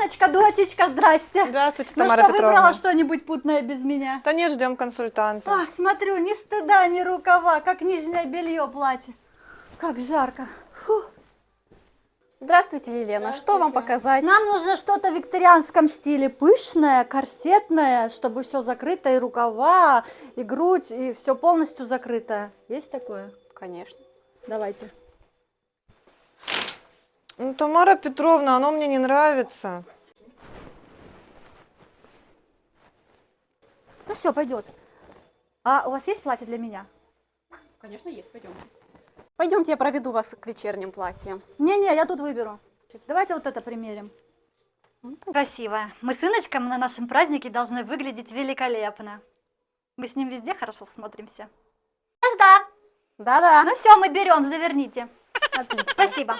Сыночка, дочечка, здрасте. Здравствуйте, Ну Тамара что, Петровна. выбрала что-нибудь путное без меня? Да нет, ждем консультанта. А, смотрю, ни стыда, ни рукава, как нижнее белье платье. Как жарко. Фу. Здравствуйте, Елена. Что вам показать? Нам нужно что-то в викторианском стиле, пышное, корсетное, чтобы все закрыто, и рукава, и грудь, и все полностью закрытое. Есть такое? Конечно. Давайте. Ну, Тамара Петровна, оно мне не нравится. Ну все, пойдет. А у вас есть платье для меня? Конечно, есть. Пойдемте. Пойдемте, я проведу вас к вечерним платьям. Не-не, я тут выберу. Давайте вот это примерим. Красивое. Мы с сыночком на нашем празднике должны выглядеть великолепно. Мы с ним везде хорошо смотримся. Да. Да-да. Ну все, мы берем, заверните. Отлично. Спасибо.